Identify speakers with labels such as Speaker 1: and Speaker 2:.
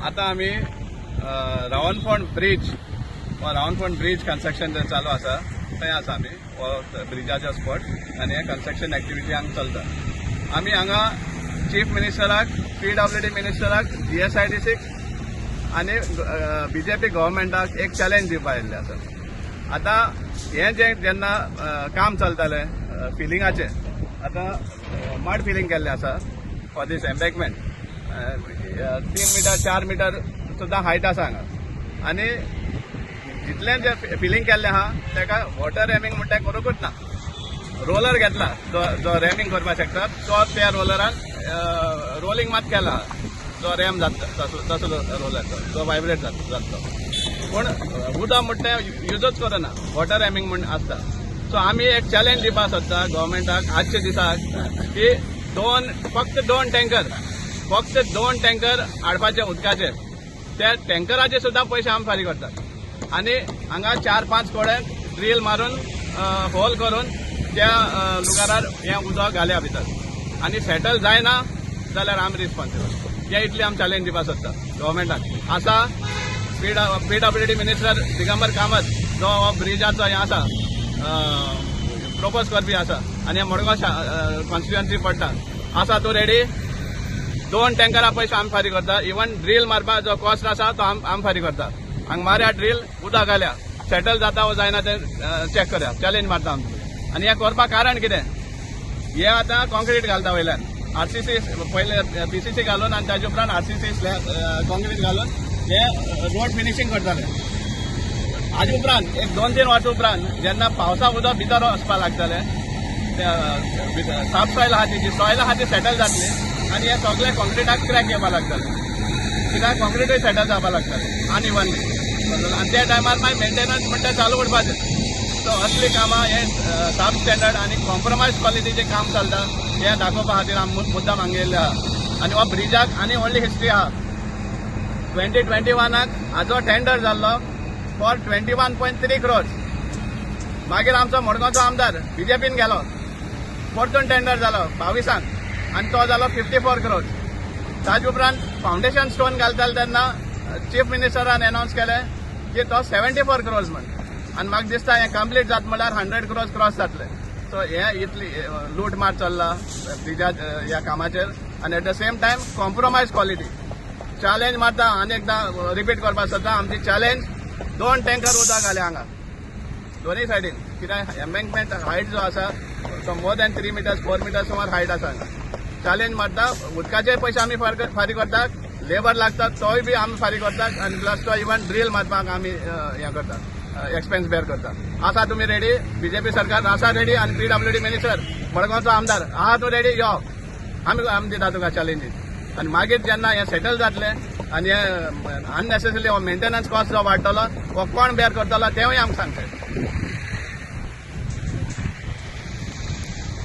Speaker 1: आता आम्ही Ravanfond bridge construction चालू आसा थंय आसा आमी ब्रिजाचो स्पॉट आनी हे कन्स्ट्रक्शन एक्टिविटी हांगा चलता. आमी हांगा चीफ मिनिस्टराक, PWD मिनिस्टराक, GSIDCक आनी BJP गव्हर्मेंटाक एक चॅलेंज दिवपा आयिल्ले आसा. आता हे जेन्ना काम चलताले फिलिंगाचे, आता मड फिलिंग केल्ले आसा फॉर दीस एम्बॅकमेंट. 3 मीटर 4 मीटर सुद्दां हायट आसा हांगा आनी जितलें जे फिलिंग केल्लें आहा तेका वॉटर रॅमिंग म्हणटा करूंकूच ना. रोलर घेतला जो रॅमिंग करपाक शकता तो त्या रोलरान रोलिंग मात केला जो रॅम जाता तसलो रोलर जो वायब्रेट जाता. पूण उदक म्हणटा युजच करना, वॉटर रॅमिंग म्हण आसता. सो आमी एक चॅलेंज दिवपाक सोदता गव्हर्मेंटाक आजच्या दिसाक की फक्त दोन टँकर हाडपाचे उदकाचे. त्या टँकराचे सुद्दां पयशे आमी फारीक करतात आनी हांगा 4-5 कोडे ड्रील मारून होल करून त्या लुगारार हें उदक घाल्या भितर आनी सेटल जायना जाल्यार आमी रिस्पॉन्सिबल. हे इतली आमी चॅलेंज दिवपाक सोदता गव्हर्मेंटाक. आसा PWD मिनिस्टर दिगंबर कामत जो हो ब्रिजाचो हें आसा प्रपोज करपी आसा आनी मडगांव कॉन्स्टिट्युएन्सी पडटा. आसा तूं रेडी? 2 टँकरा पयशे आमी फारीक करता. इवन ड्रील मारपाक जो कॉस्ट आसा तो आमी फारीक करता. हांगा मारया ड्रील, उदक घाल्या, सेटल जाता वो जायना ते चॅक करया. चॅलेंज मारता आमी. आनी हें करपाक कारण कितें? हे आतां कॉन्क्रीट घालता वयल्यान RCC पयले PCC घालून आनी ताजे उपरांत RCC कॉन्क्रीट घालून हे रोड फिनिशिंग करताले. हाजे उपरांत एक 2-3 वर्सां उपरांत जेन्ना पावसा उदक भितर वचपाक लागताले साफ सॉयल आहा जी सॉयल आहा ती सेटल जातली आनी हे सगळे कॉन्क्रिटाक क्रॅक येवपाक लागताले. कित्याक कॉन्क्रिटूय सेटल जावपाक लागताले आनी आनी त्या टायमार मागीर मेंटेनन्स म्हणटा चालू उरपाचें. सो असली कामां हे साब स्टँडर्ड आनी कॉम्प्रोमायज क्वॉलिटीचें काम चलता हें दाखोवपा खातीर आमी मुद्दाम हांगा येयल्ले आहा. आनी हो ब्रिजाक आनी व्हडली हिस्ट्री आहा. 2021 हाजो टेंडर जाल्लो फॉर 21.3 crores. मागीर आमचो मडगांवचो आमदार BJPन गेलो, परतून टेंडर जालो 22 आनी तो जालो 54 crores. ताजे उपरांत फावंडेशन स्टोन घालताले तेन्ना चीफ मिनिस्टरान अनावन्स केलें की तो 74 crores म्हण. आनी म्हाका दिसता हें कंप्लीट जाता म्हणल्यार 100 crores क्रॉस जातले. सो हें इतली लूट मार चल्ला ब्रिजा ह्या कामाचेर आनी at the same time compromise quality. Challenge मारता आनी एकदां रिपीट करपाक सोदता आमची चॅलेंज 2 टँकर उदक घाल्या हांगा दोनूय सायडीन. कित्याक एम्बॅकमेंट हायट जो आसा तो मोर दॅन 3 meters 4 meters सुमार हायट आसा. चॅलेंज मारता उदकाचे पयशे आमी फारीक करतात, लेबर लागतात तोय बी आमी फारीक करतात आनी प्लस तो इवन ड्रील मारपाक आमी हें करतात, एक्सपेन्स बेर करतात. आसा तुमी रेडी? BJP सरकार आसा रेडी आनी PWD मिनिस्टर मडगांवचो आमदार आहा तूं रेडी? यो आमी दिता तुका चॅलेंजीस. आनी मागीर जेन्ना हें सेटल जातलें आनी हें अननेसेसरी हो मेंटेनन्स कॉस्ट जो वाडटलो हो कोण बेर करतलो तेंवूय आमकां सांगता.